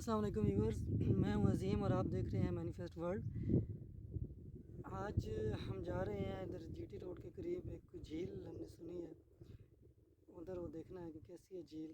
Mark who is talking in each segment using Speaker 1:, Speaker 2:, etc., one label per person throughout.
Speaker 1: अस्सलाम वालेकुम व्यूअर्स, मैं हूं अज़ीम और आप देख रहे हैं मैनिफेस्ट वर्ल्ड। आज हम जा रहे हैं इधर जीटी रोड के करीब एक झील हमने सुनी है, उधर वो देखना है कि कैसी है झील।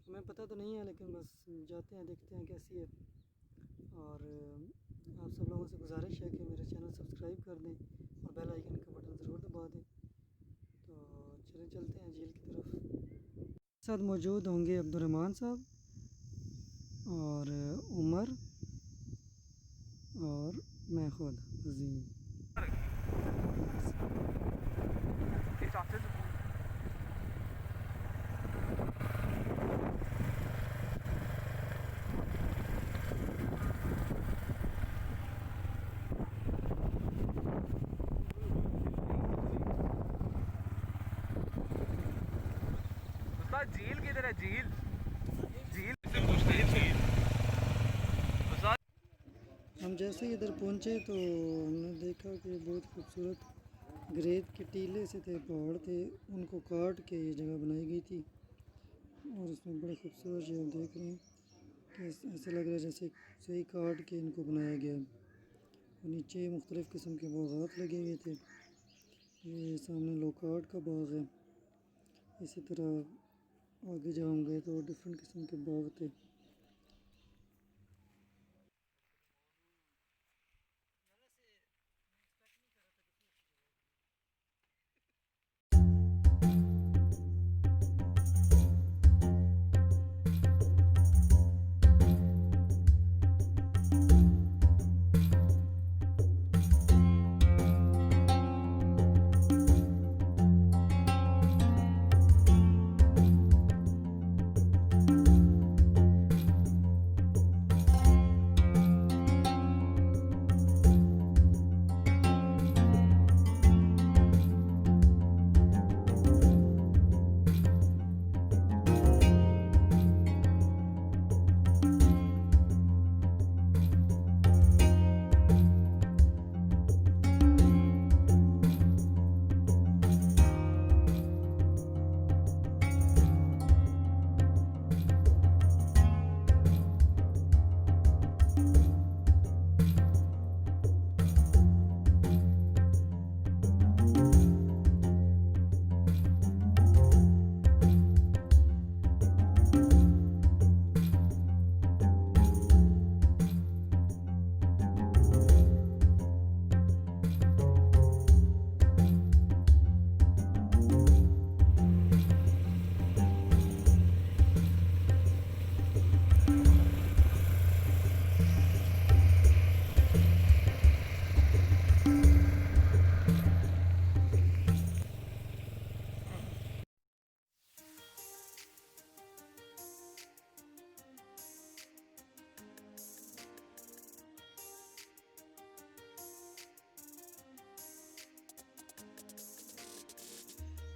Speaker 1: हमें पता तो नहीं है लेकिन बस जाते हैं, देखते हैं कैसी है। और आप सब लोगों से गुजारिश है कि मेरे चैनल सब्सक्राइब कर दें और बेल आइकन का बटन ज़रूर दबा दें। तो चलें चलते हैं झील की तरफ। साथ मौजूद होंगे अब्दुर्रहमान साहब और उमर और मैं खुद अजीम।
Speaker 2: झील किधर है? झील झील
Speaker 1: हम जैसे ही इधर पहुँचे तो हमने देखा कि बहुत खूबसूरत ग्रेत के टीले से थे, पहाड़ थे, उनको काट के ये जगह बनाई गई थी। और इसमें बड़े खूबसूरत जो देख रहे हैं कि ऐसा लग रहा है जैसे सही काट के इनको बनाया गया है। और नीचे मुख्तलिफ़ किस्म के बागात लगे हुए थे। ये सामने लोकार्ड का बाग है। इसी तरह आगे जब हम गए तो डिफरेंट किस्म के बाग थे।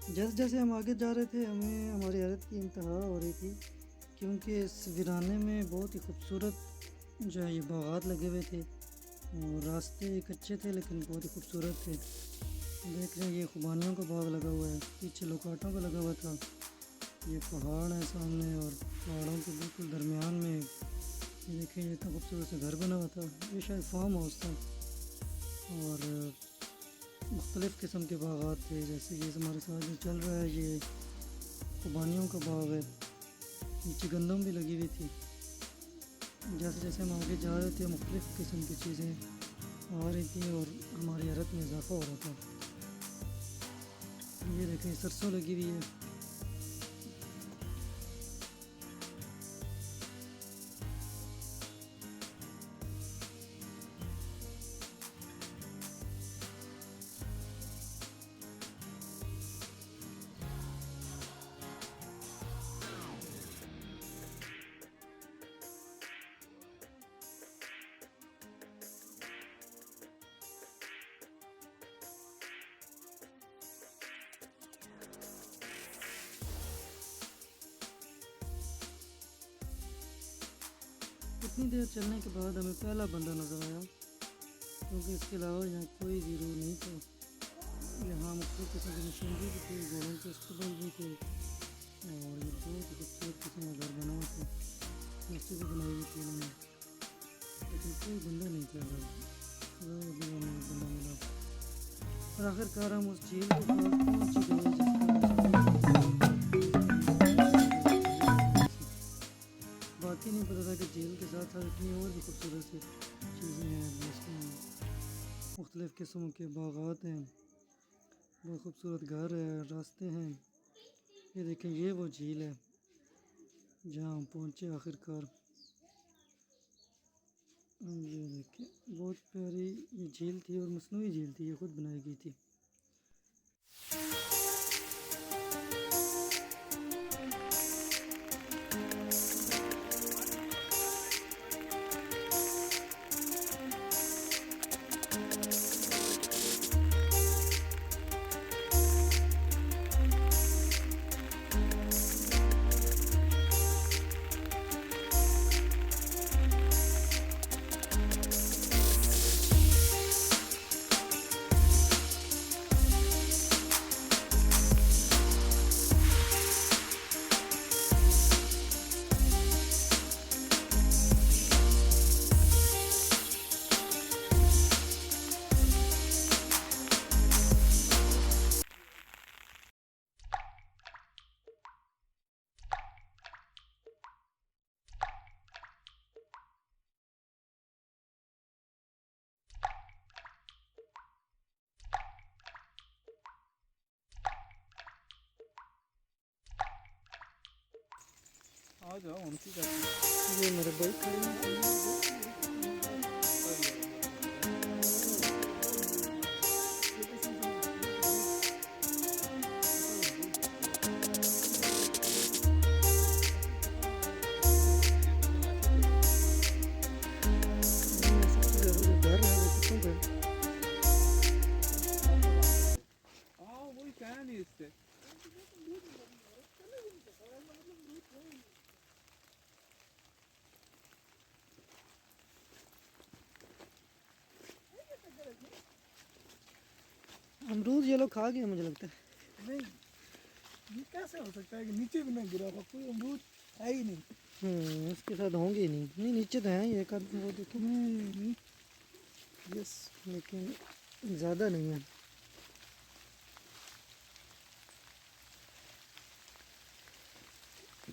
Speaker 1: जैसे जैसे हम आगे जा रहे थे हमें हमारी हैरत की इंतहा हो रही थी, क्योंकि इस वीराने में बहुत ही खूबसूरत जो है ये बागात लगे हुए थे और रास्ते कच्चे थे लेकिन बहुत ही खूबसूरत थे। देख रहे हैं ये खुबानियों का बाग लगा हुआ है, पीछे लोकाटों का लगा हुआ था। ये पहाड़ है सामने और पहाड़ों के बिल्कुल दरमियान में ये देखें ये इतना खूबसूरत से घर बना हुआ था। ये शायद फार्म हाउस था और मुख्तलिफ़ किस्म के बागात थे। जैसे कि हमारे साथ जो चल रहा है ये खुबानियों का बाग है, नीचे गंदम भी लगी हुई थी। जैसे जैसे हम आगे जा रहे थे मुख्तलिफ़ किस्म की चीज़ें आ रही थी और हमारी हैरत में इजाफा हो रहा था। ये देखें सरसों लगी हुई है। इतनी देर चलने के बाद हमें पहला बंदा नज़र आया, क्योंकि इसके अलावा यहाँ कोई भी रूह नहीं था। यहाँ मुख्तलिफ़ किस्म की मशीनरी भी थी, घोड़ों के स्टूबल भी थे और ये बहुत ही खूबसूरत किस्म का घर बना हुआ था। प्लास्टिक की बनाई हुई थी इन्होंने, लेकिन कोई बंदा नहीं था भाई, अभी हमें बंदा मिला। और आखिरकार हम उस झील के पास पहुँच गए बाकी नहीं पता था कि झील के साथ साथ इतनी और भी खूबसूरत सी चीज़ें हैं, इसमें मुख्तलिफ़ किस्मों के बागात हैं, बहुत खूबसूरत घर है, रास्ते हैं। ये देखें, ये वो झील है जहाँ हम पहुँचे आखिरकार। ये देखें, बहुत प्यारी ये झील थी और मसनूई झील थी, ये खुद बनाई गई थी।
Speaker 2: आ जाओ उनकी करते
Speaker 1: ये मेरे भाई खड़े हैं। सबसे ज़्यादा जो डर है वो किसको डर?
Speaker 2: हाँ वही कहा नहीं इससे।
Speaker 1: अमरूद ये लोग खा गए मुझे लगता है।
Speaker 3: नहीं, ये कैसे हो सकता है कि नीचे भी नहीं गिरा हुआ कोई अमरूद है ही नहीं।
Speaker 1: इसके साथ होंगे ही नहीं, नहीं नीचे तो हैं ये कर वो देखो,
Speaker 3: यस,
Speaker 1: लेकिन ज़्यादा नहीं है।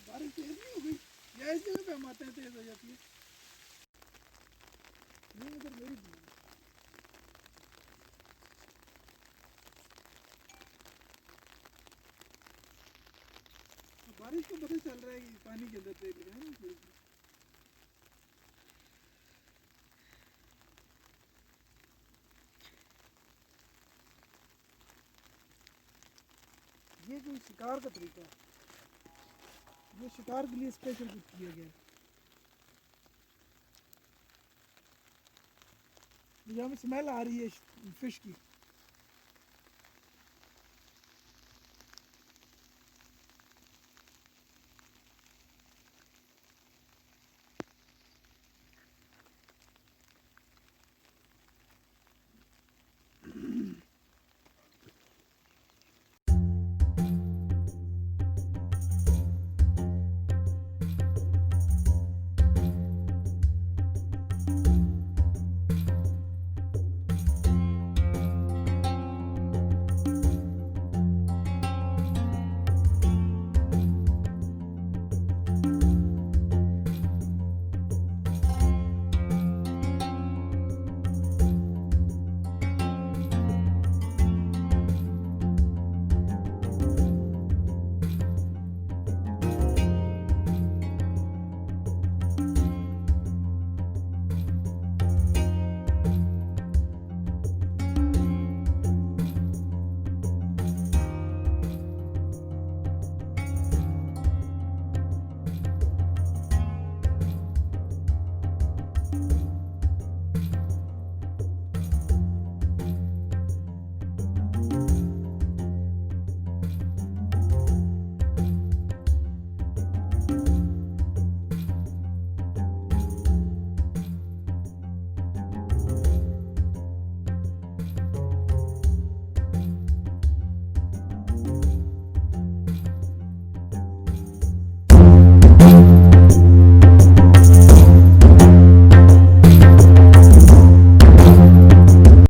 Speaker 3: बारिश तेज नहीं हो गई या इस जगह पे हम आते हैं तेज हो जाती है। नहीं इधर मेरी बारिश को पता चल रहा है कि पानी के अंदर तेज है ना। ये कोई शिकार का तरीका है, ये शिकार के लिए स्पेशल कुछ किया गया है। यहाँ में स्मेल आ रही है फिश की।